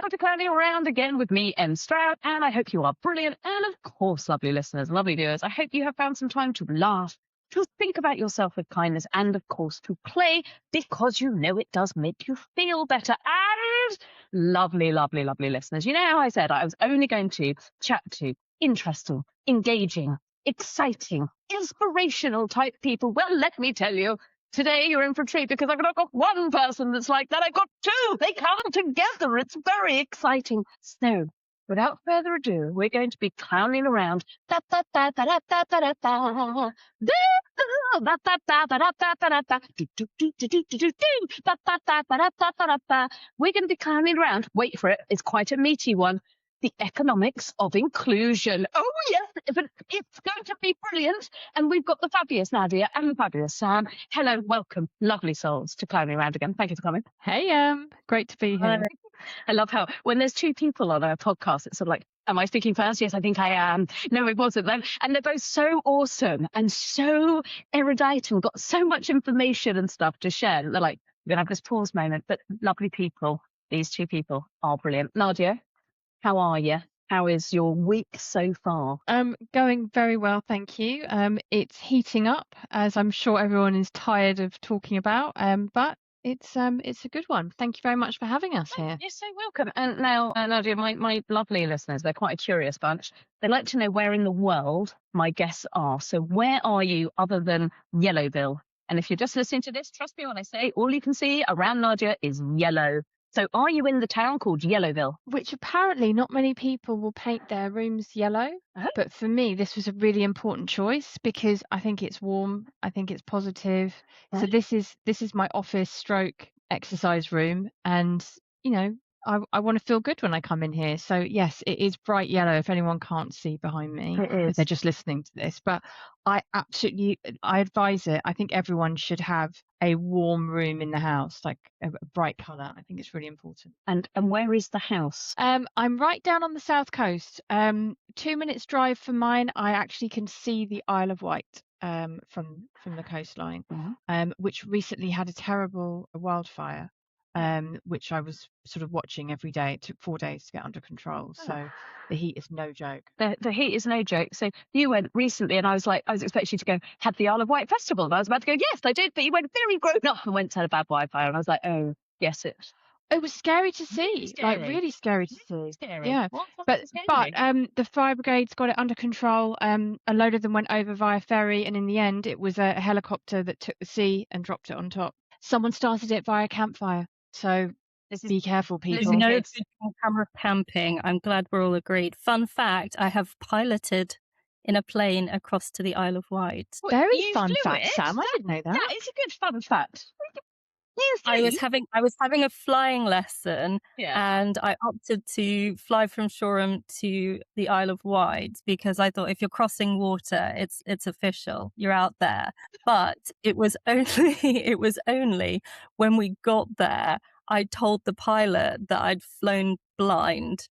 welcome to Clowning Around again with me, Stroud, and I hope you are brilliant. And of course, lovely listeners, lovely viewers, I hope you have found some time to laugh, to think about yourself with kindness, and of course, to play, because you know it does make you feel better. And lovely, lovely, lovely listeners, you know how I said I was only going to chat to interesting, engaging, exciting, inspirational type people. Well, let me tell you, today you're in for a treat, because I've not got one person that's like that. I've got two. They come together. It's very exciting. So, without further ado, we're going to be clowning around. We're going to be clowning around. Wait for it. It's quite a meaty one. The economics of inclusion. Oh, yes, but it's going to be brilliant. And we've got the fabulous Nadia and the fabulous Sam. Hello, welcome, lovely souls, to Clowning Around again. Thank you for coming. Hey, great to be here. I love how when there's two people on a podcast, it's sort of like, am I speaking first? Yes, I think I am. No, it wasn't then. And they're both so awesome and so erudite and got so much information and stuff to share. They're like, we're going to have this pause moment, but lovely people. These two people are brilliant. Nadia, how are you? How is your week so far? Going very well, thank you. It's heating up, as I'm sure everyone is tired of talking about. But it's a good one. Thank you very much for having us here. You're so welcome. And now, Nadia, my lovely listeners, they're quite a curious bunch. They like to know where in the world my guests are. So where are you other than Yellowville? And if you're just listening to this, trust me when I say all you can see around Nadia is yellow. So are you in the town called Yellowville? Which apparently not many people will paint their rooms yellow. Oh. But for me, this was a really important choice because I think it's warm. I think it's positive. Oh. So this is my office stroke exercise room. And, you know, I want to feel good when I come in here. So, yes, it is bright yellow if anyone can't see behind me. It is. If they're just listening to this. But I advise it. I think everyone should have a warm room in the house, like a bright colour. I think it's really important. And where is the house? I'm right down on the south coast. 2 minutes drive from mine. I actually can see the Isle of Wight from the coastline, which recently had a terrible wildfire. Which I was sort of watching every day. It took 4 days to get under control. So the heat is no joke. The heat is no joke. So you went recently and I was expecting you to go, had the Isle of Wight festival. And I was about to go, yes, I did. But you went very grown up and went to a bad wildfire. And I was like, oh, yes, it was scary to see. Scary. Like really scary to see. Scary. Yeah. But the fire brigades got it under control. A load of them went over via ferry. And in the end, it was a helicopter that took the sea and dropped it on top. Someone started it via campfire. So be careful, people. There's no good camera camping. I'm glad we're all agreed. Fun fact, I have piloted in a plane across to the Isle of Wight. Very fun fact, Sam. I didn't know that. That is a good fun fact. I was having a flying lesson, and I opted to fly from Shoreham to the Isle of Wight because I thought if you're crossing water, it's official. You're out there. But it was only when we got there I told the pilot that I'd flown blind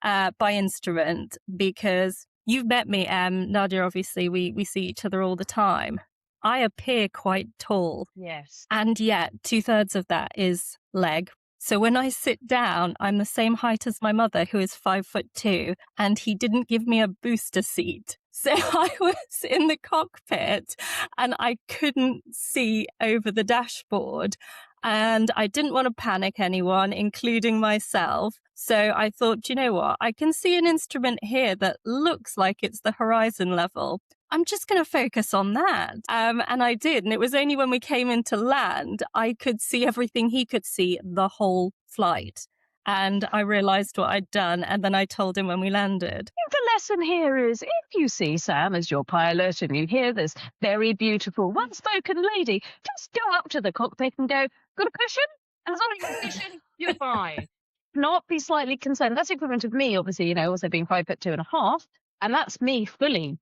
by instrument, because you've met me, Nadia. Obviously, we see each other all the time. I appear quite tall. Yes. And yet 2/3 of that is leg. So when I sit down, I'm the same height as my mother, who is 5'2", and he didn't give me a booster seat. So I was in the cockpit and I couldn't see over the dashboard. And I didn't want to panic anyone, including myself. So I thought, you know what? I can see an instrument here that looks like it's the horizon level. I'm just going to focus on that. And I did. And it was only when we came into land, I could see everything he could see the whole flight. And I realized what I'd done. And then I told him when we landed. The lesson here is, if you see Sam as your pilot and you hear this very beautiful, well-spoken lady, just go up to the cockpit and go, got a cushion? And as long as you've got a cushion, you're fine. Not be slightly concerned. That's equivalent of me, obviously, you know, also being 5'2.5". And that's me fully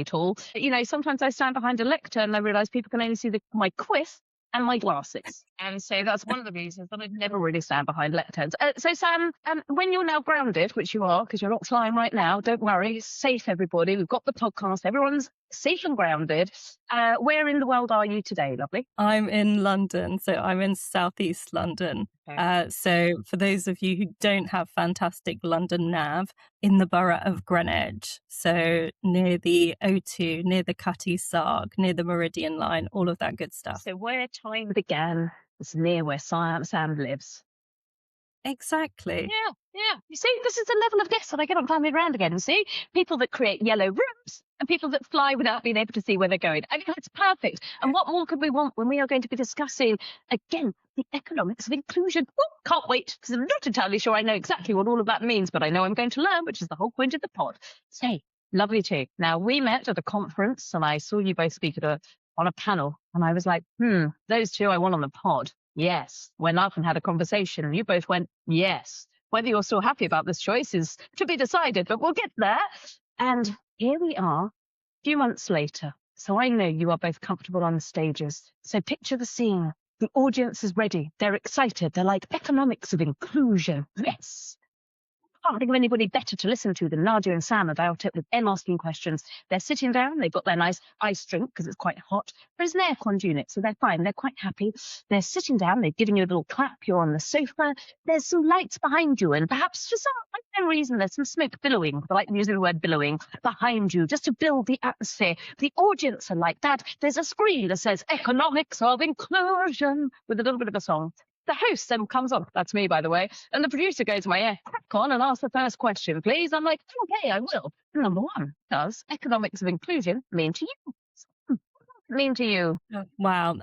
tall. You know, sometimes I stand behind a lectern and I realise people can only see my quiff and my glasses. And so that's one of the reasons that I'd never really stand behind lecterns. So Sam, when you're now grounded, which you are, because you're not flying right now, don't worry, it's safe, everybody. We've got the podcast. Everyone's safe and grounded. Where in the world are you today, lovely? I'm in London, so I'm in southeast London. Okay. So for those of you who don't have fantastic London nav, in the borough of Greenwich, so near the O2, near the Cutty Sark, near the Meridian Line, all of that good stuff. So where time began is near where Sam lives. Exactly. Yeah. You see, this is the level of guests that I get on Family Round again. See, people that create yellow rooms and people that fly without being able to see where they're going. I mean, it's perfect. And what more could we want when we are going to be discussing, again, the economics of inclusion? Oh, can't wait, because I'm not entirely sure I know exactly what all of that means, but I know I'm going to learn, which is the whole point of the pod. Say, lovely too. Now, we met at a conference and I saw you both speak on a panel, and I was like, those two I want on the pod. Yes. Went up and had a conversation, and you both went, yes. Whether you're still happy about this choice is to be decided, but we'll get there. And here we are, a few months later. So I know you are both comfortable on the stages. So picture the scene. The audience is ready. They're excited. They're like, economics of inclusion. Yes. Can't think of anybody better to listen to than Nadia and Sam about it, with them asking questions. They're sitting down, they've got their nice ice drink because it's quite hot. There's an air-con unit, so they're fine. They're quite happy. They're sitting down, they've given you a little clap, you're on the sofa. There's some lights behind you, and perhaps for some unknown reason there's some smoke billowing. I like using the word billowing behind you, just to build the atmosphere. The audience are like that. There's a screen that says economics of inclusion with a little bit of a song. The host then comes on, that's me, by the way, and the producer goes, crack on and ask the first question, please. I'm like, okay, I will. Number one, does economics of inclusion mean to you? What does it mean to you? Wow.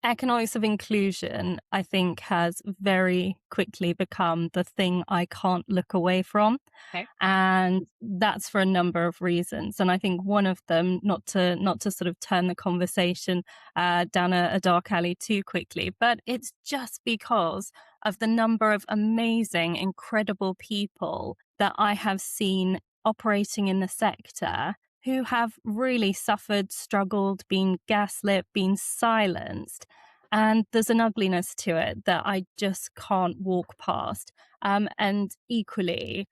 Economics of inclusion, I think, has very quickly become the thing I can't look away from. Okay. And that's for a number of reasons. And I think one of them, not to sort of turn the conversation down a dark alley too quickly, but it's just because of the number of amazing, incredible people that I have seen operating in the sector who have really suffered, struggled, been gaslit, been silenced. And there's an ugliness to it that I just can't walk past. And equally,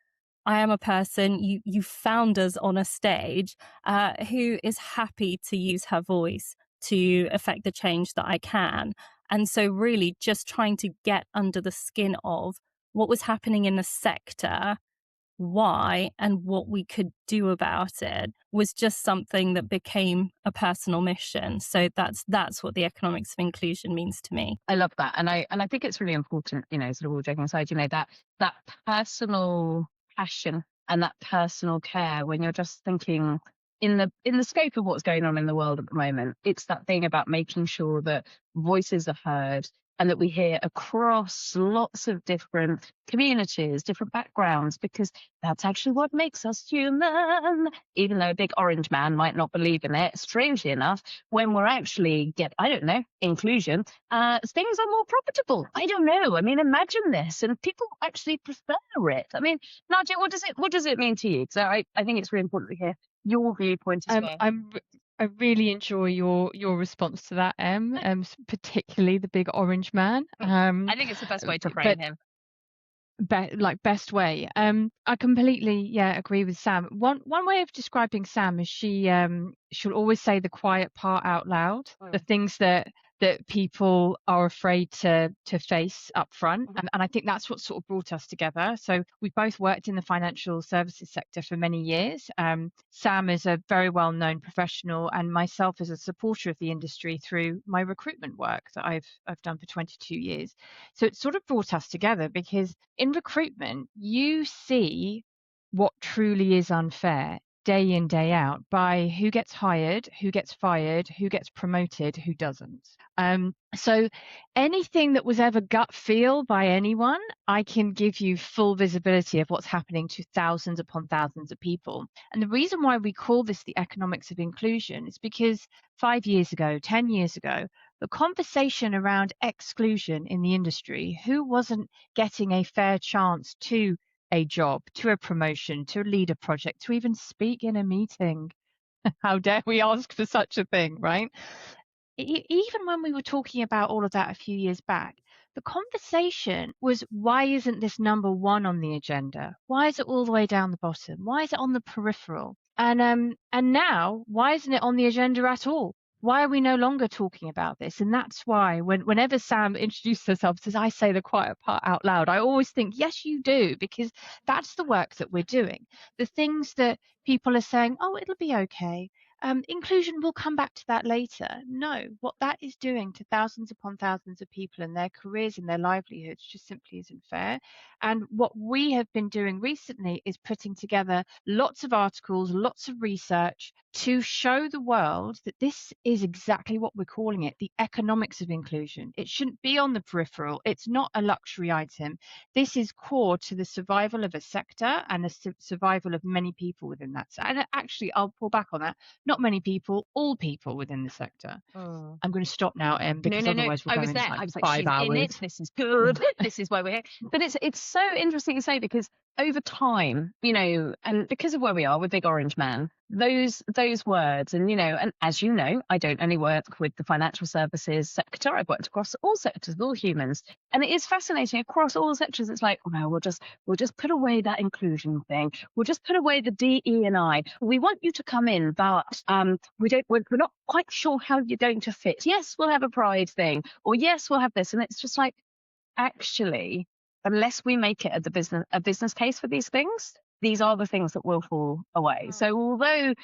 I am a person, you found us on a stage, who is happy to use her voice to affect the change that I can. And so really just trying to get under the skin of what was happening in the sector, why, and what we could do about it was just something that became a personal mission. So that's what the economics of inclusion means to me. I love that. And I think it's really important, sort of all joking aside, that personal passion and that personal care when you're just thinking in the scope of what's going on in the world at the moment. It's that thing about making sure that voices are heard and that we hear across lots of different communities, different backgrounds, because that's actually what makes us human. Even though a big orange man might not believe in it, strangely enough, when we're actually inclusion, things are more profitable. I don't know. I mean, imagine this, and people actually prefer it. I mean, Nadia, what does it mean to you? So I think it's really important to hear your viewpoint as well. I really enjoy your response to that, particularly the big orange man. I think it's the best way to frame him. Best way. I completely agree with Sam. One way of describing Sam is she'll always say the quiet part out loud, the things that people are afraid to face up front. And I think that's what sort of brought us together. So we both worked in the financial services sector for many years. Sam is a very well-known professional, and myself as a supporter of the industry through my recruitment work that I've done for 22 years. So it sort of brought us together because in recruitment, you see what truly is unfair day in, day out by who gets hired, who gets fired, who gets promoted, who doesn't. So anything that was ever gut feel by anyone, I can give you full visibility of what's happening to thousands upon thousands of people. And the reason why we call this the economics of inclusion is because 5 years ago, 10 years ago, the conversation around exclusion in the industry, who wasn't getting a fair chance to a job, to a promotion, to lead a project, to even speak in a meeting. How dare we ask for such a thing, right? Even when we were talking about all of that a few years back, the conversation was, why isn't this number one on the agenda? Why is it all the way down the bottom? Why is it on the peripheral? And now, why isn't it on the agenda at all? Why are we no longer talking about this? And that's why whenever Sam introduces herself, says, I say the quiet part out loud, I always think, yes, you do, because that's the work that we're doing. The things that people are saying, oh, it'll be okay. Inclusion, we'll come back to that later. No, what that is doing to thousands upon thousands of people and their careers and their livelihoods just simply isn't fair. And what we have been doing recently is putting together lots of articles, lots of research to show the world that this is exactly what we're calling it, the economics of inclusion. It shouldn't be on the peripheral. It's not a luxury item. This is core to the survival of a sector and the survival of many people within that. And actually, I'll pull back on that. Not many people, all people within the sector. Oh. I'm going to stop now, because otherwise we're I going was into there. like I was like, 5 she's hours. in it. This is good. This is why we're here. But it's so interesting to say, because over time, and because of where we are with Big Orange Man, those words, and and as you know, I don't only work with the financial services sector. I've worked across all sectors, all humans, and it is fascinating across all sectors. It's like, well, we'll just put away that inclusion thing. We'll just put away the DE&I. We want you to come in, but we're not quite sure how you're going to fit. Yes, we'll have a pride thing, or yes, we'll have this, and it's just like, actually, unless we make it a business case for these things, these are the things that will fall away. So although,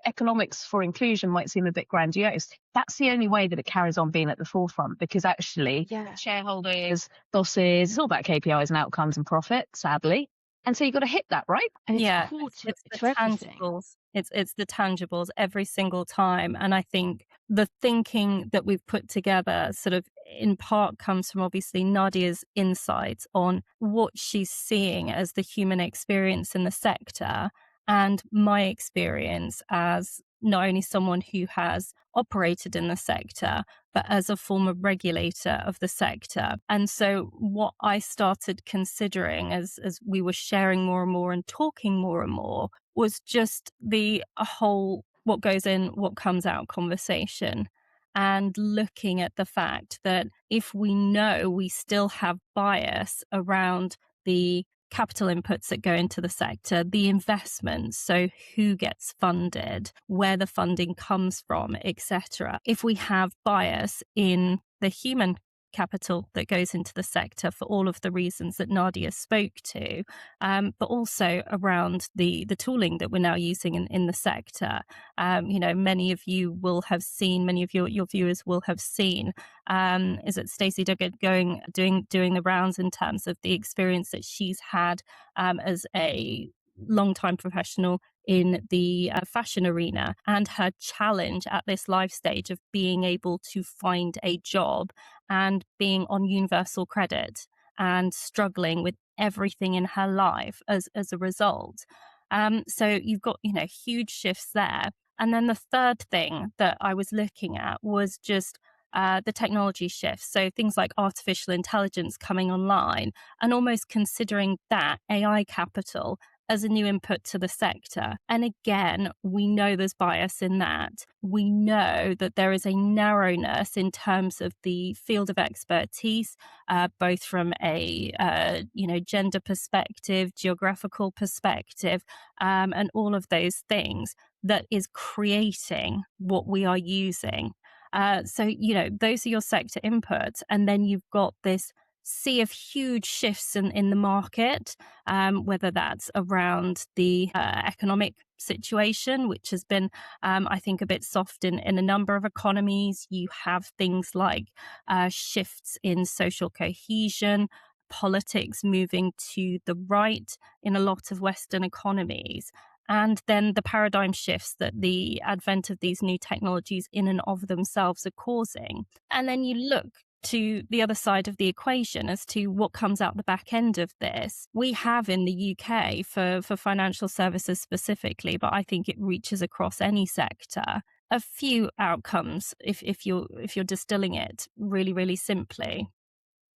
economics for inclusion might seem a bit grandiose, that's the only way that it carries on being at the forefront, because actually shareholders, bosses, it's all about KPIs and outcomes and profit, sadly. And so you've got to hit that, right? And it's Yeah, core it's the to everything. tangibles. It's the tangibles every single time. And I think the thinking that we've put together sort of in part comes from obviously Nadia's insights on what she's seeing as the human experience in the sector, and my experience as not only someone who has operated in the sector, but as a former regulator of the sector. And so what I started considering as we were sharing more and more and talking more and more was just the whole what goes in, what comes out conversation, and looking at the fact that if we know we still have bias around the capital inputs that go into the sector, the investments, so who gets funded, where the funding comes from, etc. If we have bias in the human capital that goes into the sector for all of the reasons that Nadia spoke to, but also around the tooling that we're now using in the sector. Many of you will have seen, many of your viewers will have seen, is it Stacey Duggett doing the rounds in terms of the experience that she's had as a long-time professional in the fashion arena, and her challenge at this life stage of being able to find a job and being on universal credit and struggling with everything in her life as a result. So you've got, huge shifts there. And then the third thing that I was looking at was just the technology shifts. So things like artificial intelligence coming online, and almost considering that AI capital as a new input to the sector. And again, we know there's bias in that. We know that there is a narrowness in terms of the field of expertise, both from a gender perspective, geographical perspective, and all of those things that is creating what we are using. So those are your sector inputs. And then you've got this sea of huge shifts in the market, whether that's around the economic situation, which has been, I think, a bit soft in a number of economies. You have things like shifts in social cohesion, politics moving to the right in a lot of Western economies. And then the paradigm shifts that the advent of these new technologies in and of themselves are causing. And then you look to the other side of the equation as to what comes out the back end of this. We have in the UK for financial services specifically, but I think it reaches across any sector, a few outcomes if you're distilling it really, really simply.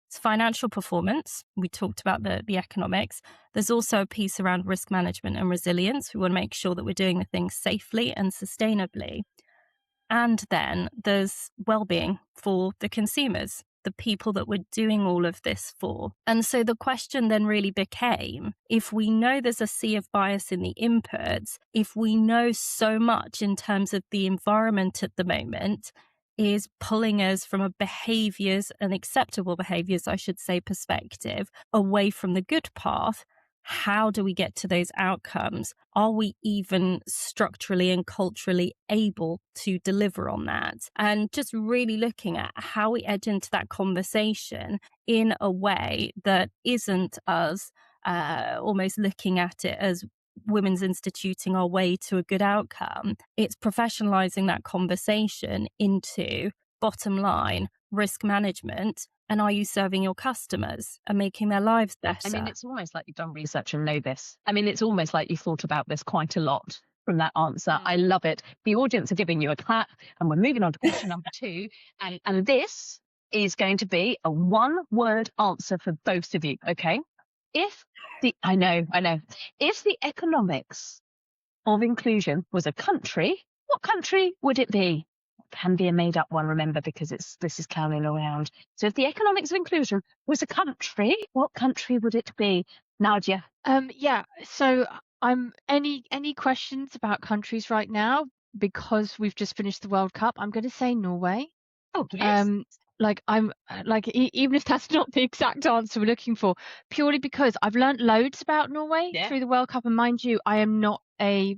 It's financial performance. We talked about the economics. There's also a piece around risk management and resilience. We want to make sure that we're doing the things safely and sustainably. And then there's well-being for the consumers. the people that we're doing all of this for. And so the question then really became, if we know there's a sea of bias in the inputs, if we know so much in terms of the environment at the moment is pulling us from a behaviors and acceptable behaviors, I should say, perspective away from the good path, how do we get to those outcomes? Are we even structurally and culturally able to deliver on that? And just really looking at how we edge into that conversation in a way that isn't us almost looking at it as women's instituting our way to a good outcome. It's professionalizing that conversation into bottom line risk management. And are you serving your customers and making their lives better? I mean, it's almost like you've done research and know this. I mean, it's almost like you thought about this quite a lot from that answer. I love it. The audience are giving you a clap, and we're moving on to question number 2. And this is going to be a one-word answer for both of you, okay? I know. If the economics of inclusion was a country, what country would it be? Can be a made-up one, remember, because this is counting around. So if the economics of inclusion was a country, what country would it be? Nadia? Yeah. So I'm any questions about countries right now, because we've just finished the World Cup, I'm going to say Norway. Oh, yes. Even if that's not the exact answer we're looking for, purely because I've learned loads about Norway through the World Cup, and mind you, I am not I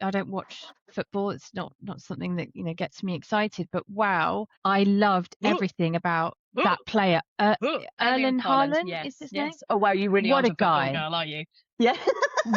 don't watch football. It's not something that gets me excited. But wow, I loved everything about that player. Erling Haaland is his name. Oh wow, you really what are a guy, girl, are you? Yeah.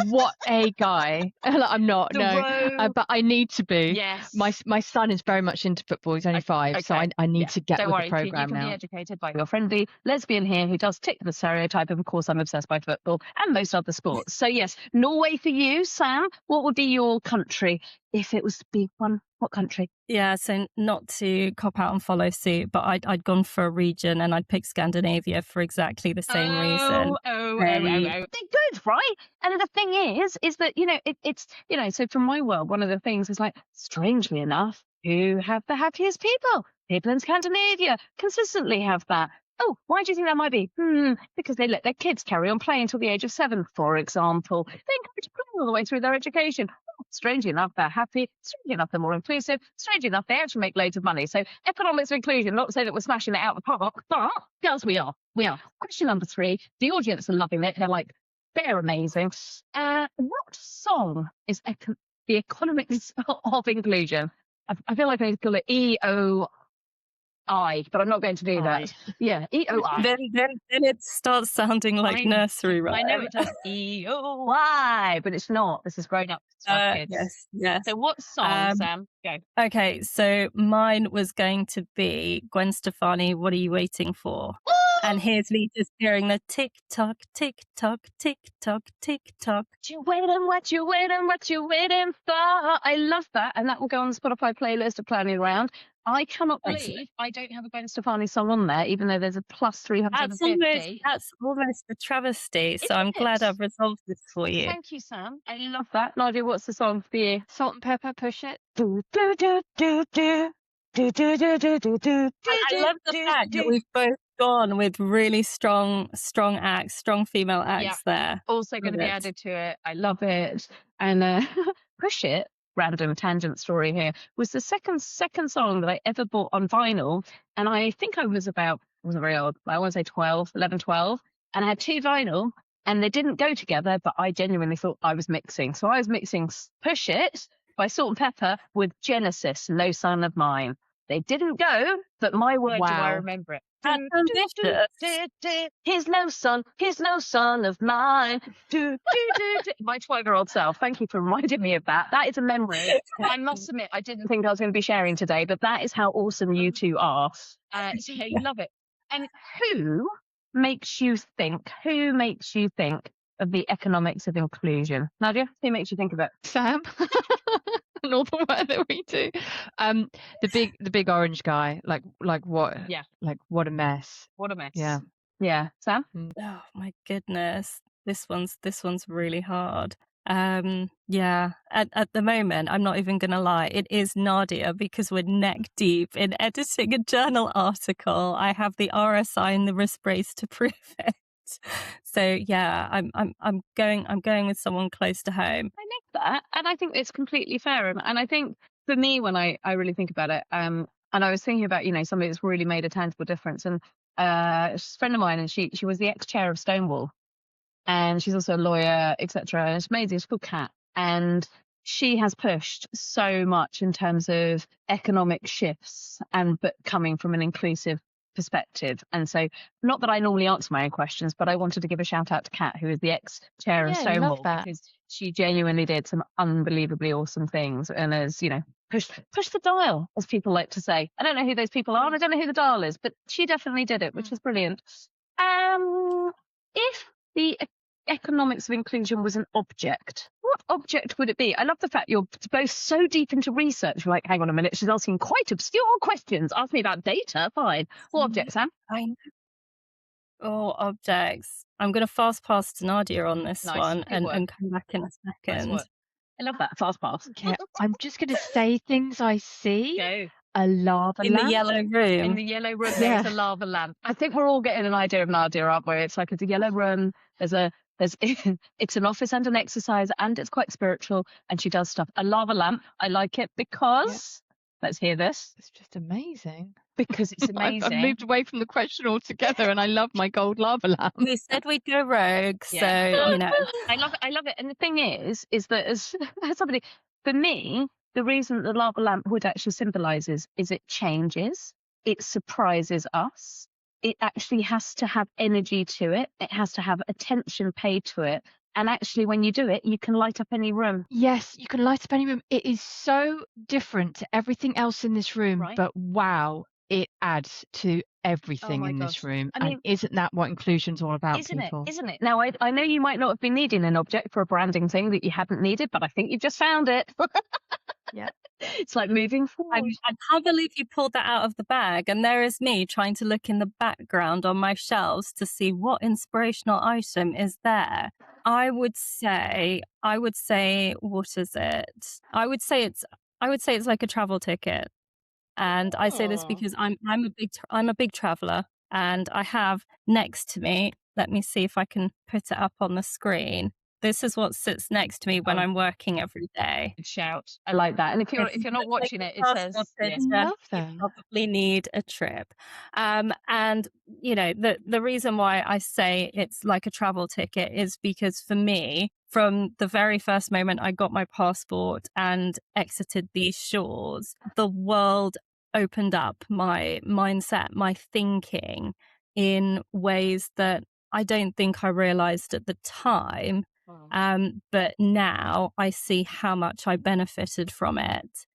What a guy. I'm not, but I need to be. Yes. My son is very much into football. He's only 5, so I need to get with the program you can now. be educated by your friendly lesbian here who does tick the stereotype of course, I'm obsessed by football and most other sports. So yes, Norway for you. Sam, what would be your country if it was to be one? What country? Yeah, so not to cop out and follow suit, but I'd gone for a region and I'd picked Scandinavia for exactly the same reason. They're good, right? And the thing is that, it's, so from my world, one of the things is like, strangely enough, who have the happiest people? People in Scandinavia consistently have that. Oh, why do you think that might be? Because they let their kids carry on playing until the age of 7, for example. They encourage playing all the way through their education. Strangely enough, they're happy. Strangely enough, they're more inclusive. Strangely enough, they actually make loads of money. So economics of inclusion, not to say that we're smashing it out of the park, but yes, we are. Question number 3. The audience are loving it. They're like, they're amazing. What song is the economics of inclusion? I feel like I need to call it EOI, but I'm not going to do that. Yeah, EOI. Then it starts sounding like nursery rhyme. I know it does EOI, but it's not. This is grown up stuff, kids. Yes. So what song, Sam? Go. Okay, so mine was going to be Gwen Stefani, What Are You Waiting For? And here's Lee just hearing the tick tock, tick tock, tick tock, tick tock. What you waiting for? I love that, and that will go on the Spotify playlist of Planning Around. I cannot believe I don't have a Gwen Stefani song on there, even though there's a plus 350. That's almost a travesty. So I'm glad I've resolved this for you. Thank you, Sam. I love that. Nadia, what's the song for you? Salt and Pepper, Push It. I love the fact that we've both gone with really strong acts, strong female acts there. Also going to be added to it. I love it. And Push It, random tangent story here, was the second song that I ever bought on vinyl. And I think I wasn't very old, I want to say 11, 12. And I had 2 vinyl and they didn't go together, but I genuinely thought I was mixing. So I was mixing Push It by Salt and Pepper with Genesis, No Son of Mine. They didn't go, but my word, do I remember it. That's ambitious. He's no son of mine. My 12-year-old self. Thank you for reminding me of that. That is a memory. I must admit, I didn't think I was going to be sharing today, but that is how awesome you two are. So yeah, you love it. And who makes you think of the economics of inclusion? Nadia, who makes you think of it? Sam. And all the work that we do. The big orange guy. Like what? Yeah. Like what a mess. What a mess. Yeah. Sam? Oh my goodness. This one's really hard. Yeah, at the moment, I'm not even going to lie, it is Nadia because we're neck deep in editing a journal article. I have the RSI and the wrist brace to prove it. So yeah, I'm going with someone close to home. I like that, and I think it's completely fair. And I think for me, when I really think about it, and I was thinking about somebody that's really made a tangible difference, and she's a friend of mine, and she was the ex-chair of Stonewall, and she's also a lawyer, etc. And it's amazing. It's called Kat, and she has pushed so much in terms of economic shifts, but coming from an inclusive perspective. And so, not that I normally answer my own questions, but I wanted to give a shout out to Kat, who is the ex-chair of Yeah, love Stonewall, that. because she genuinely did some unbelievably awesome things, and has push the dial, as people like to say. I don't know who those people are, and I don't know who the dial is, but she definitely did it, which is brilliant. If the economics of inclusion was an object, what object would it be? I love the fact you're both so deep into research. You're like, hang on a minute, she's asking quite obscure questions. Ask me about data, fine. What object, Sam? Objects. I'm going to fast pass to Nadia on this Nice. one Good work. and come back in a Nice second. work. I love that. Fast pass. Okay, I'm just going to say things I see. Go. A lava In lamp. the yellow room. In the yellow room, there is a lava lamp. I think we're all getting an idea of Nadia, aren't we? It's like it's a yellow room. It's an office and an exercise, and it's quite spiritual, and she does stuff. A lava lamp. I like it because let's hear this. It's just amazing. Because it's amazing. I've moved away from the question altogether, and I love my gold lava lamp. We said we'd go rogue, so I love it. And the thing is that as somebody, for me, the reason the lava lamp wood actually symbolizes is it changes, it surprises us, it actually has to have energy to it, it has to have attention paid to it. And actually, when you do it, you can light up any room. Yes, you can light up any room. It is so different to everything else in this room, Right. but wow, it adds to everything in this room. I mean, and isn't that what inclusion's all about, Isn't people? it? Now, I know you might not have been needing an object for a branding thing that you hadn't needed, but I think you've just found it. Yeah. It's like moving forward. I can't believe you pulled that out of the bag. And there is me trying to look in the background on my shelves to see what inspirational item is there. I would say, what is it? I would say it's like a travel ticket. And I say this because I'm a big traveler, and I have next to me, let me see if I can put it up on the screen. This is what sits next to me when I'm working every day. Good shout. I like that. And if you're not watching it, it says Love them. Probably need a trip. And the reason why I say it's like a travel ticket is because for me, from the very first moment I got my passport and exited these shores, the world opened up my mindset, my thinking in ways that I don't think I realized at the time. But now I see how much I benefited from it.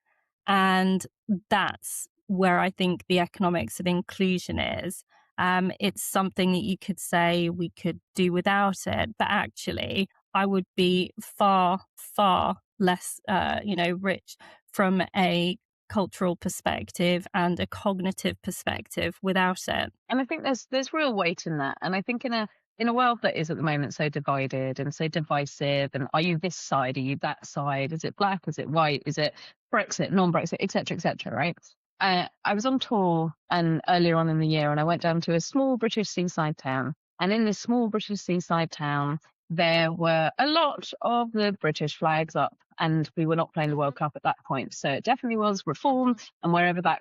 And that's where I think the economics of inclusion is. It's something that you could say we could do without it, but actually I would be far, far less, rich from a cultural perspective and a cognitive perspective without it. And I think there's real weight in that. And I think in a world that is at the moment so divided and so divisive, and are you this side, are you that side, is it black, is it white, is it Brexit, non-Brexit, etc., right? I was on tour and earlier on in the year, and I went down to a small British seaside town, and in this small British seaside town there were a lot of the British flags up, and we were not playing the World Cup at that point, so it definitely was reform and wherever that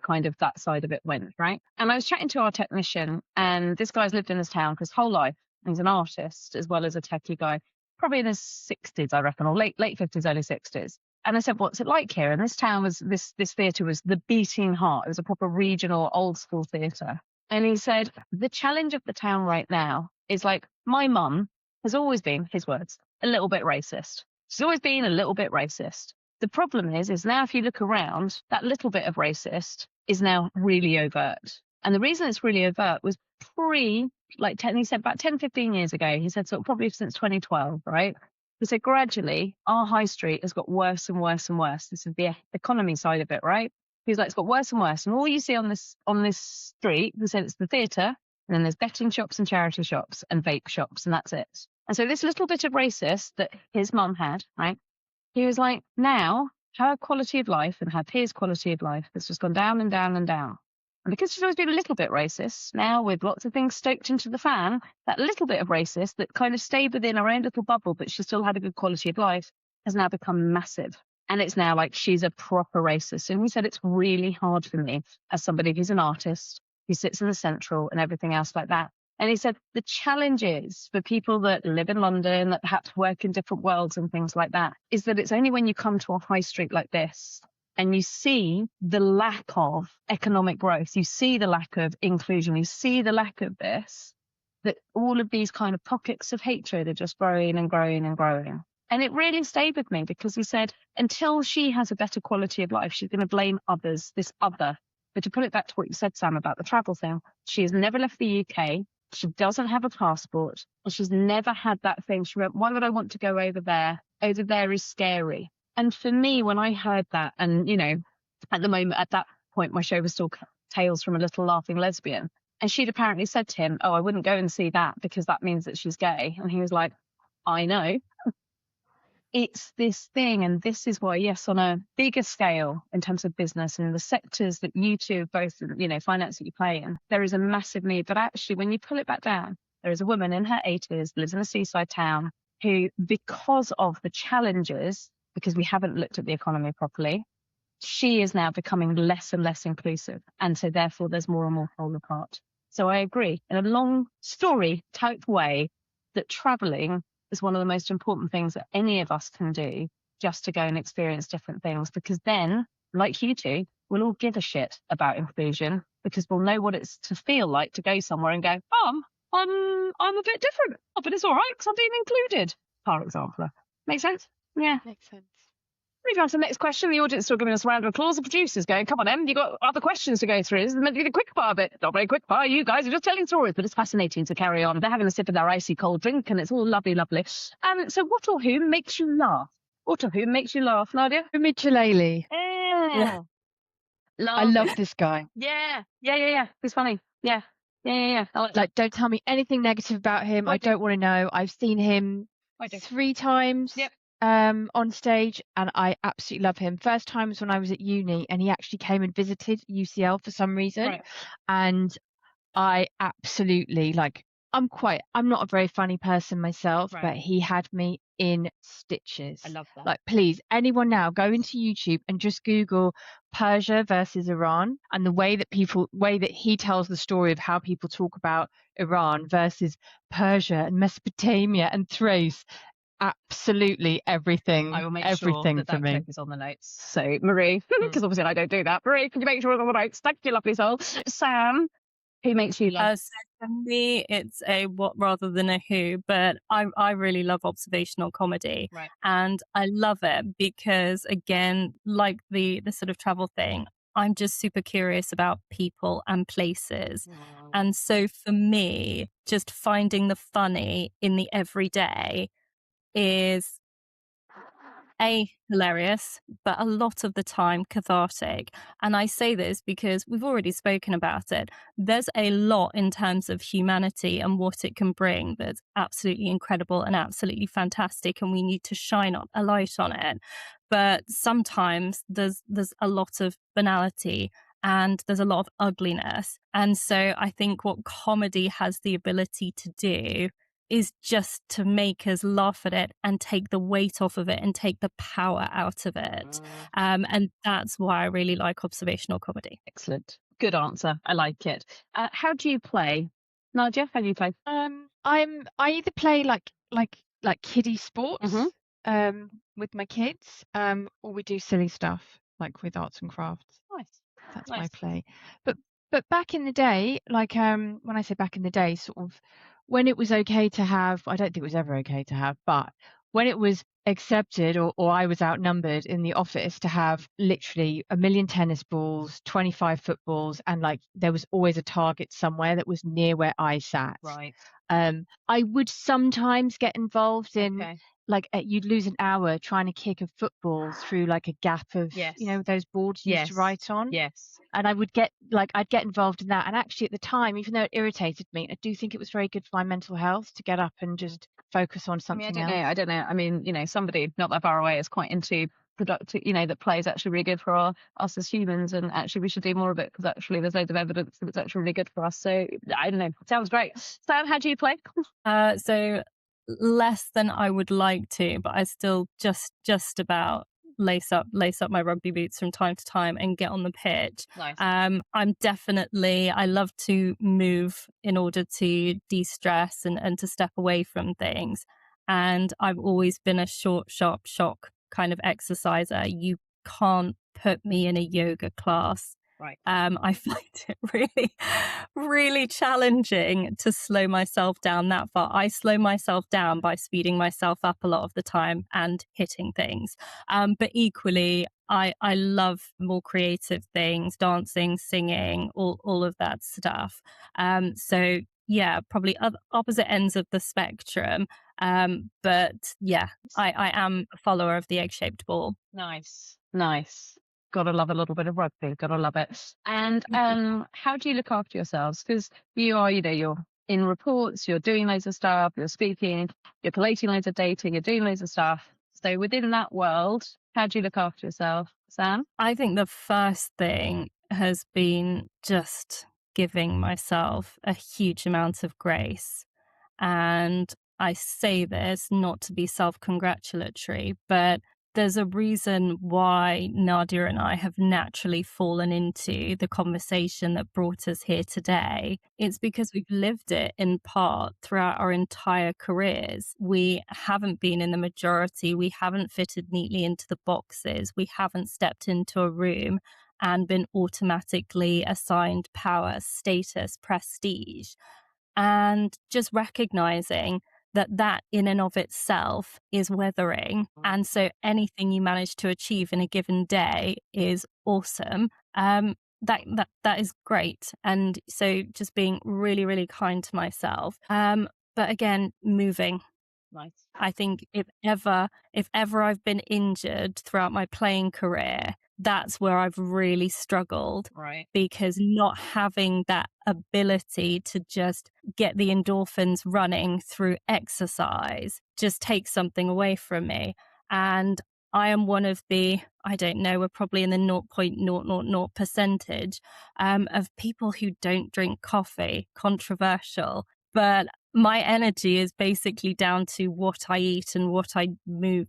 side of it went, right? And I was chatting to our technician, and this guy's lived in this town for his whole life. He's an artist as well as a techie guy, probably in his 60s, I reckon, or late 50s, early 60s. And I said, what's it like here? And this town was, this theatre was the beating heart. It was a proper regional, old school theatre. And he said, the challenge of the town right now is like, my mum has always been, his words, a little bit racist. She's always been a little bit racist. The problem is now if you look around, that little bit of racist is now really overt. And the reason it's really overt was he said about 10, 15 years ago, he said sort of probably since 2012, right? He said gradually our high street has got worse and worse and worse. This is the economy side of it, right? He's like, it's got worse and worse. And all you see on this street, he said it's the theatre, and then there's betting shops and charity shops and vape shops, and that's it. And so this little bit of racist that his mum had, right? He was like, now her quality of life and her peers' quality of life has just gone down and down and down. And because she's always been a little bit racist, now with lots of things stoked into the fan, that little bit of racist that kind of stayed within her own little bubble, but she still had a good quality of life, has now become massive. And it's now like she's a proper racist. And he said, it's really hard for me as somebody who's an artist, who sits in the Central and everything else like that. And he said, the challenge is for people that live in London, that perhaps work in different worlds and things like that, is that it's only when you come to a high street like this and you see the lack of economic growth, you see the lack of inclusion, you see the lack of this, that all of these kind of pockets of hatred are just growing and growing and growing. And it really stayed with me because he said, until she has a better quality of life, she's going to blame others, this other. But to put it back to what you said, Sam, about the travel thing, she has never left the UK. She doesn't have a passport. And she's never had that thing. She went, why would I want to go over there? Over there is scary. And for me, when I heard that, and, you know, at that point, my show was still Tales from a Little Laughing Lesbian. And she'd apparently said to him, oh, I wouldn't go and see that because that means that she's gay. And he was like, I know. It's this thing. And this is why, yes, on a bigger scale in terms of business and the sectors that you two both, you know, finance that you play in, there is a massive need. But actually, when you pull it back down, there is a woman in her 80s, lives in a seaside town, who, because of the challenges, because we haven't looked at the economy properly, she is now becoming less and less inclusive. And so therefore, there's more and more fall apart. So I agree in a long story type way that traveling is one of the most important things that any of us can do, just to go and experience different things, because then, like you two, we'll all give a shit about inclusion because we'll know what it's to feel like to go somewhere and go, I'm a bit different, but it's all right because I'm being included, for example. Make sense? Yeah. Makes sense. Moving on to the next question. The audience still giving us a round of applause. The producers going, come on, Em, you got other questions to go through. This is meant to be the quick part of it. Not very quick part. You guys are just telling stories, but it's fascinating to carry on. They're having a sip of their icy cold drink, and it's all lovely, lovely. So what or who makes you laugh? What or who makes you laugh, Nadia? Mitchell-Ailey. Yeah. I love this guy. Yeah. He's funny. Yeah. I Like, don't tell me anything negative about him. I don't want to know. I've seen him 3 times. Yep. On stage, and I absolutely love him. First time was when I was at uni, and he actually came and visited UCL for some reason, Right. and I absolutely, like, I'm not a very funny person myself, Right. but he had me in stitches. I love that. Like, please, anyone now, go into YouTube and just Google Persia versus Iran, and the way that he tells the story of how people talk about Iran versus Persia and Mesopotamia and Thrace. Absolutely everything. I will make everything sure for me. is on the notes. So Marie, because obviously I don't do that. Marie, can you make sure it's on the notes? Thank you, lovely soul. Sam, who makes you laugh? So for me, it's a what rather than a who, but I really love observational comedy. Right. And I love it because, again, like the sort of travel thing, I'm just super curious about people and places. Wow. And so for me, just finding the funny in the everyday is hilarious, but a lot of the time cathartic. And I say this because we've already spoken about it. There's a lot in terms of humanity and what it can bring that's absolutely incredible and absolutely fantastic, and we need to shine a light on it. But sometimes there's a lot of banality and there's a lot of ugliness. And so I think what comedy has the ability to do is just to make us laugh at it and take the weight off of it and take the power out of it. And that's why I really like observational comedy. Excellent. Good answer. I like it. How do you play? Nadia, how do you play? I either play like kiddie sports with my kids, or we do silly stuff like with arts and crafts. Nice. That's my play. But back in the day, like when I say back in the day, sort of when it was okay to have, I don't think it was ever okay to have, but when it was accepted or I was outnumbered in the office to have literally 1 million tennis balls, 25 footballs, and like there was always a target somewhere that was near where I sat. Right. I would sometimes get involved in Okay. like you'd lose an hour trying to kick a football through like a gap of Yes. those boards you used to Yes. write on. Yes. And I'd get involved in that. And actually at the time, even though it irritated me, I do think it was very good for my mental health to get up and just focus on something else. I don't know. I mean, somebody not that far away is quite into productive, that play is actually really good for us as humans, and actually we should do more of it because actually there's loads of evidence that it's actually really good for us. So I don't know. Sounds great. Sam, how do you play? So less than I would like to, but I still just about lace up my rugby boots from time to time and get on the pitch. Nice. I love to move in order to de-stress and to step away from things. And I've always been a short, sharp shock kind of exerciser. You can't put me in a yoga class. Right. I find it really, really challenging to slow myself down that far. I slow myself down by speeding myself up a lot of the time and hitting things. But equally, I love more creative things, dancing, singing, all of that stuff. So yeah, probably opposite ends of the spectrum. But yeah, I am a follower of the egg-shaped ball. Nice. Gotta love a little bit of rugby. Gotta love it. And how do you look after yourselves? Because you are, you're in reports, you're doing loads of stuff, you're speaking, you're collating loads of data, you're doing loads of stuff. So within that world, how do you look after yourself, Sam? I think the first thing has been just giving myself a huge amount of grace. And I say this not to be self-congratulatory, but there's a reason why Nadia and I have naturally fallen into the conversation that brought us here today. It's because we've lived it in part throughout our entire careers. We haven't been in the majority. We haven't fitted neatly into the boxes. We haven't stepped into a room and been automatically assigned power, status, prestige. And just recognizing that in and of itself is weathering. And so anything you manage to achieve in a given day is awesome. That is great. And so just being really, really kind to myself. But again, moving. Nice. I think if ever I've been injured throughout my playing career, that's where I've really struggled. Right. Because not having that ability to just get the endorphins running through exercise just takes something away from me. And I am one of the, I don't know, we're probably in the 0.000 percentage of people who don't drink coffee. Controversial. But my energy is basically down to what I eat and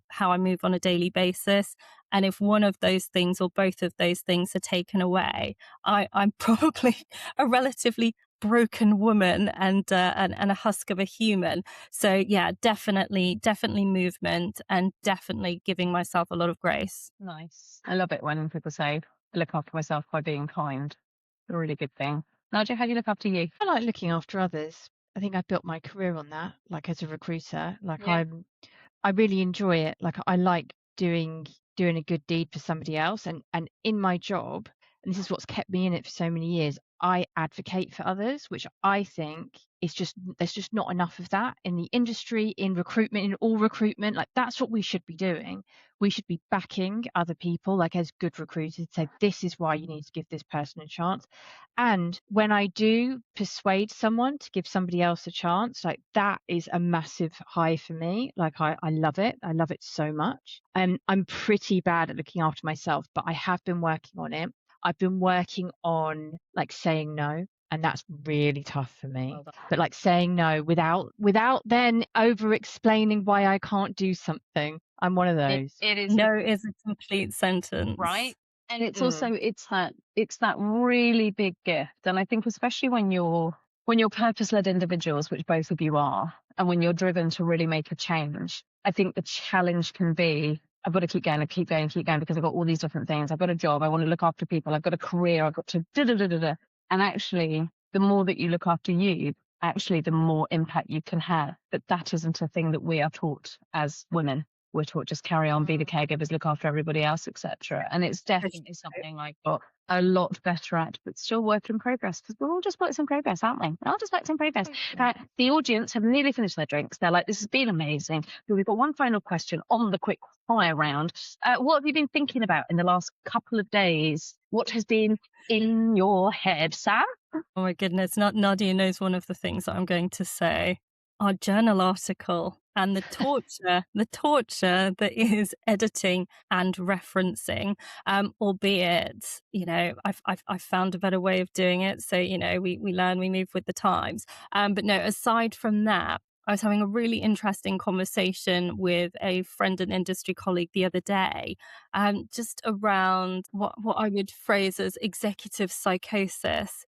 how I move on a daily basis. And if one of those things or both of those things are taken away, I'm probably a relatively broken woman and a husk of a human. So yeah, definitely movement and definitely giving myself a lot of grace. Nice. I love it when people say, I look after myself by being kind. It's a really good thing. Nadia, how do you look after you? I like looking after others. I think I've built my career on that, like as a recruiter. Like Yeah. I really enjoy it. Like I like doing a good deed for somebody else. And in my job, and this is what's kept me in it for so many years, I advocate for others, which I think is there's just not enough of that in the industry, in recruitment, in all recruitment. Like that's what we should be doing. We should be backing other people, like as good recruiters, say this is why you need to give this person a chance. And when I do persuade someone to give somebody else a chance, like that is a massive high for me. Like I love it. I love it so much. I'm pretty bad at looking after myself, but I have been working on it. I've been working on like saying no, and that's really tough for me. Well done. But like saying no without then over explaining why I can't do something. I'm one of those. It is. No is a complete sentence. Right. And it's also, it's that really big gift. And I think especially when you're purpose-led individuals, which both of you are, and when you're driven to really make a change, I think the challenge can be, I've got to keep going because I've got all these different things. I've got a job. I want to look after people. I've got a career. I've got to da-da-da-da-da. And actually, the more that you look after you, actually, the more impact you can have. But that isn't a thing that we are taught as women. we're taught just carry on, be the caregivers, look after everybody else, etc. And it's definitely something I got a lot better at, but still work in progress, because we're all just works in progress, aren't we? We're all just works in progress. The audience have nearly finished their drinks. They're like, this has been amazing. But we've got one final question on the quick fire round. What have you been thinking about in the last couple of days? What has been in your head, Sam? Oh my goodness, Nadia knows one of the things that I'm going to say. Our journal article and the torture that is editing and referencing, albeit, I've found a better way of doing it. So, we learn, we move with the times. But no, aside from that, I was having a really interesting conversation with a friend and industry colleague the other day, just around what I would phrase as executive psychosis.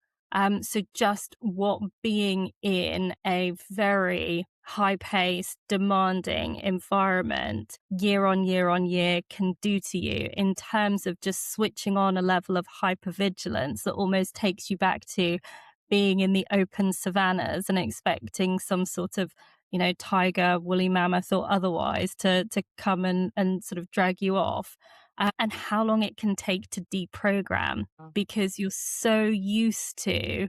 So just what being in a very high-paced, demanding environment year on year on year can do to you in terms of just switching on a level of hypervigilance that almost takes you back to being in the open savannas and expecting some sort of, tiger, woolly mammoth or otherwise to come and sort of drag you off. And how long it can take to deprogram, because you're so used to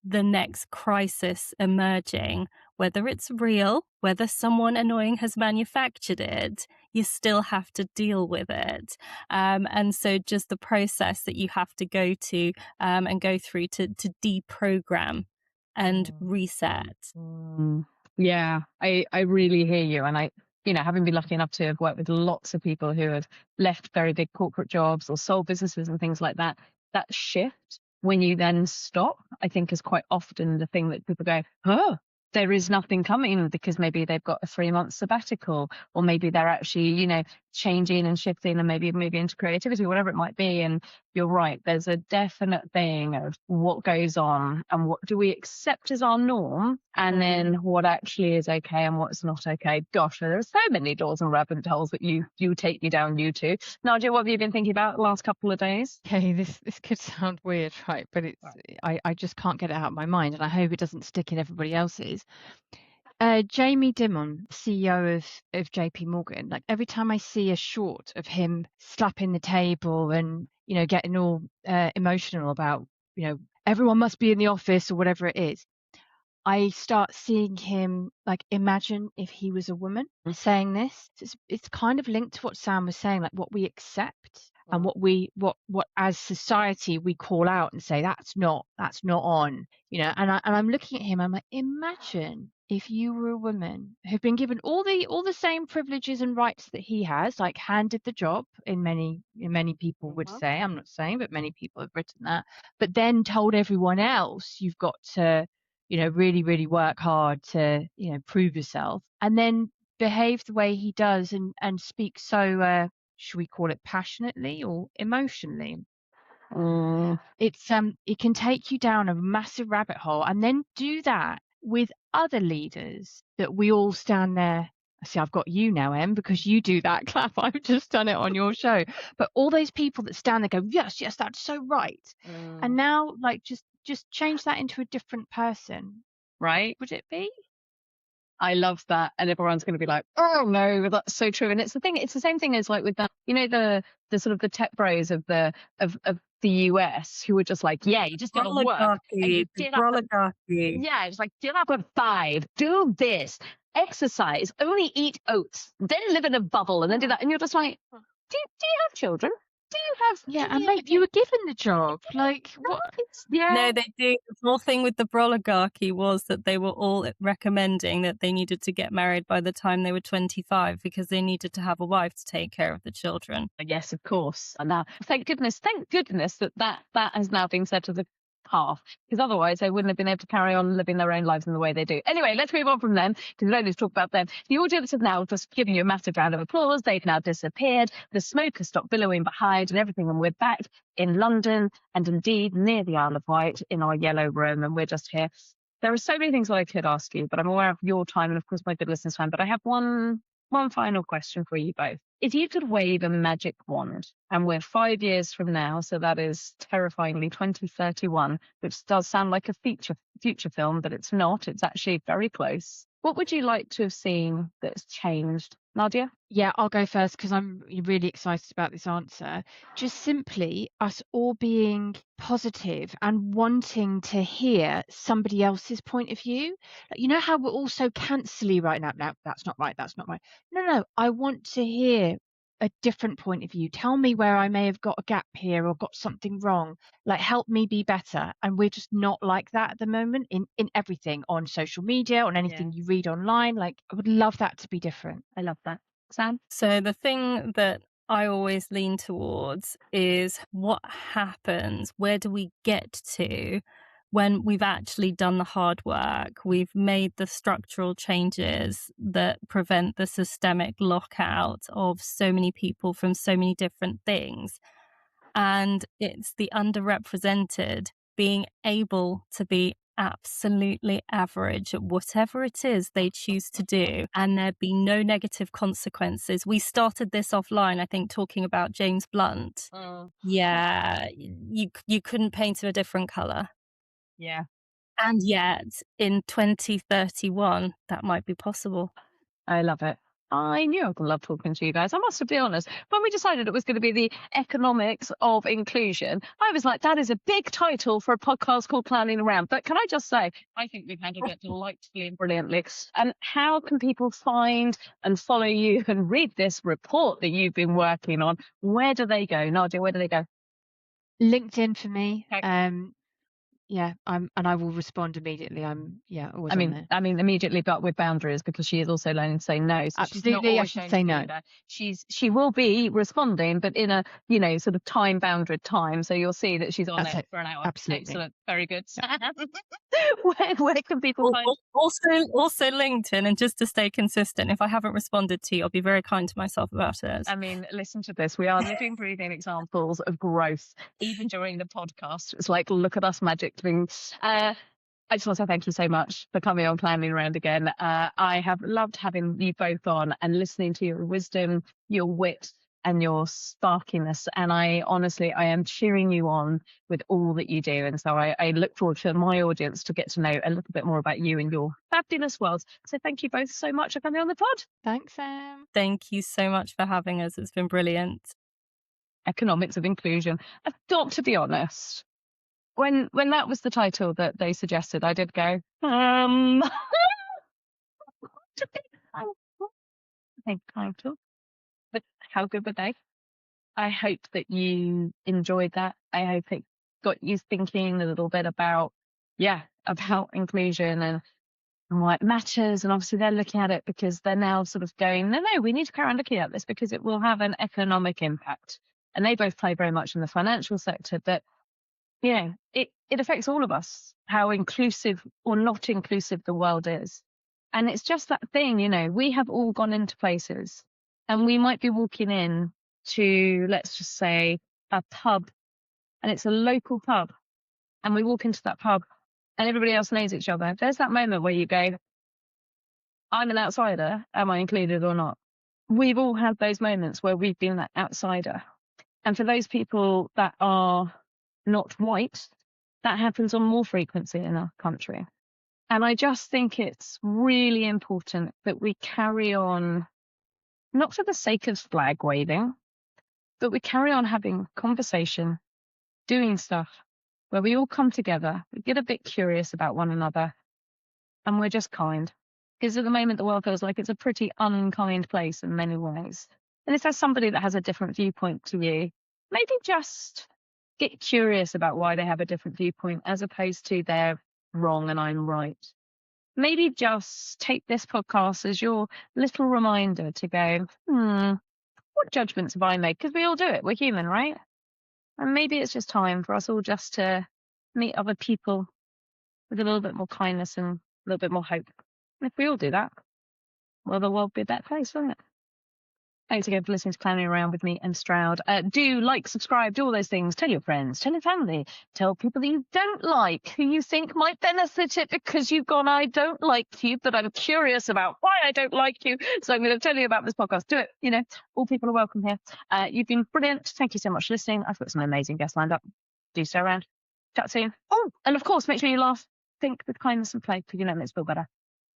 the next crisis emerging, whether it's real, whether someone annoying has manufactured it, you still have to deal with it. And so just the process that you have to go to and go through to deprogram and reset. Yeah, I really hear you. And having been lucky enough to have worked with lots of people who have left very big corporate jobs or sold businesses and things like that, that shift when you then stop, I think is quite often the thing that people go, oh, there is nothing coming, because maybe they've got a 3-month sabbatical, or maybe they're actually, changing and shifting and maybe moving into creativity, whatever it might be. And you're right, there's a definite thing of what goes on and what do we accept as our norm, and then what actually is okay and what's not okay. Gosh, there are so many doors and rabbit holes that you take me down, you two. Nadia, what have you been thinking about the last couple of days? Okay, this could sound weird, right? But it's I just can't get it out of my mind, and I hope it doesn't stick in everybody else's. Jamie Dimon, CEO of JP Morgan, like every time I see a short of him slapping the table and, getting all emotional about, everyone must be in the office or whatever it is, I start seeing him like, imagine if he was a woman saying this. It's kind of linked to what Sam was saying, like what we accept and what as society we call out and say that's not on, and I'm looking at him, I'm like, imagine if you were a woman who've been given all the same privileges and rights that he has, like handed the job, in many people would say, I'm not saying, but many people have written that, but then told everyone else you've got to, really, really work hard to, prove yourself, and then behave the way he does and speak so, should we call it passionately or emotionally? It's it can take you down a massive rabbit hole, and then do that with other leaders that we all stand there. See, I've got you now, Em, because you do that. Clap, I've just done it on your show. But all those people that stand there go, yes, that's so right. And now, like, just change that into a different person, right? Would it be? I love that. And everyone's going to be like, oh no, that's so true. And it's the same thing as like with that, the sort of the tech bros of the US who were just like, yeah, you just got to work. Yeah, it's like, get up at 5, do this, exercise, only eat oats, then live in a bubble, and then do that. And you're just like, do you have children? Do you have? Yeah, and mate, you were given the job. Like, what? Yeah. No, they do. The whole thing with the broligarchy was that they were all recommending that they needed to get married by the time they were 25 because they needed to have a wife to take care of the children. Yes, of course. And now, thank goodness that has now been said to the half, because otherwise they wouldn't have been able to carry on living their own lives in the way they do. Anyway, let's move on from them, because we don't need to talk about them. The audience have now just given you a massive round of applause. They've now disappeared. The smoke has stopped billowing behind and everything, and we're back in London, and indeed near the Isle of Wight in our yellow room, and we're just here. There are so many things that I could ask you, but I'm aware of your time and of course my good listeners' time. But I have one final question for you both. If you could wave a magic wand, and we're 5 years from now, so that is terrifyingly 2031, which does sound like a future film, but it's not. It's actually very close. What would you like to have seen that's changed Nadia? Yeah, I'll go first because I'm really excited about this answer. Just simply us all being positive and wanting to hear somebody else's point of view. You know how we're all so cancelly right now? No, that's not right. That's not right. No, I want to hear a different point of view. Tell me where I may have got a gap here or got something wrong. Like, help me be better. And we're just not like that at the moment in everything, on social media, on anything you read online. Like, I would love that to be different. I love that. Sam? So the thing that I always lean towards is what happens, where do we get to when we've actually done the hard work, we've made the structural changes that prevent the systemic lockout of so many people from so many different things. And it's the underrepresented being able to be absolutely average at whatever it is they choose to do, and there be no negative consequences. We started this offline, I think, talking about James Blunt. Yeah, you couldn't paint him a different color. Yeah. And yet in 2031 that might be possible. I love it. I knew I would love talking to you guys. I must be honest. When we decided it was going to be the economics of inclusion, I was like, that is a big title for a podcast called Planning Around. But can I just say, I think we've handled it delightfully and brilliantly. And how can people find and follow you and read this report that you've been working on? Where do they go? Nadia, where do they go? LinkedIn for me. Okay. Yeah, and I will respond immediately. Always on there. I mean, immediately, but with boundaries, because she is also learning to say no. So absolutely, I should say no. She will be responding, but in a sort of time bounded time. So you'll see that she's on it for an hour. Absolutely, excellent, very good. Yeah. where can people find? Also LinkedIn, and just to stay consistent, if I haven't responded to you, I'll be very kind to myself about it. I mean, listen to this. We are living, breathing examples of growth, even during the podcast. It's like, look at us magic things. I just want to say thank you so much for coming on Planning Around again. I have loved having you both on and listening to your wisdom, your wit, and your sparkiness. And I am cheering you on with all that you do. And so I look forward to my audience to get to know a little bit more about you and your fabulous world. So thank you both so much for coming on the pod. Thanks, Sam. Thank you so much for having us. It's been brilliant. Economics of inclusion. I've got to be honest. When that was the title that they suggested, I did go, I think title. But how good were they? I hope that you enjoyed that. I hope it got you thinking a little bit about inclusion and why it matters. And obviously they're looking at it because they're now sort of going, no, we need to carry on looking at this because it will have an economic impact. And they both play very much in the financial sector that, it affects all of us, how inclusive or not inclusive the world is. And it's just that thing, we have all gone into places and we might be walking in to, let's just say, a pub, and it's a local pub. And we walk into that pub and everybody else knows each other. There's that moment where you go, I'm an outsider. Am I included or not? We've all had those moments where we've been that outsider. And for those people that are not white, that happens on more frequency in our country. And I just think it's really important that we carry on, not for the sake of flag waving, but we carry on having conversation, doing stuff where we all come together, we get a bit curious about one another, and we're just kind. Because at the moment, the world feels like it's a pretty unkind place in many ways. And if there's somebody that has a different viewpoint to you, maybe just get curious about why they have a different viewpoint as opposed to they're wrong and I'm right. Maybe just take this podcast as your little reminder to go, what judgments have I made? Because we all do it. We're human, right? And maybe it's just time for us all just to meet other people with a little bit more kindness and a little bit more hope. And if we all do that, well, the world will be a better place, won't it? Thanks again for listening to Planning Around with me and Stroud. Do like, subscribe, do all those things. Tell your friends, tell your family, tell people that you don't like, who you think might benefit it because you've gone, I don't like you, but I'm curious about why I don't like you. So I'm going to tell you about this podcast. Do it. All people are welcome here. You've been brilliant. Thank you so much for listening. I've got some amazing guests lined up. Do stay around. Chat soon. Oh, and of course, make sure you laugh, think with kindness and play, because it makes us feel better.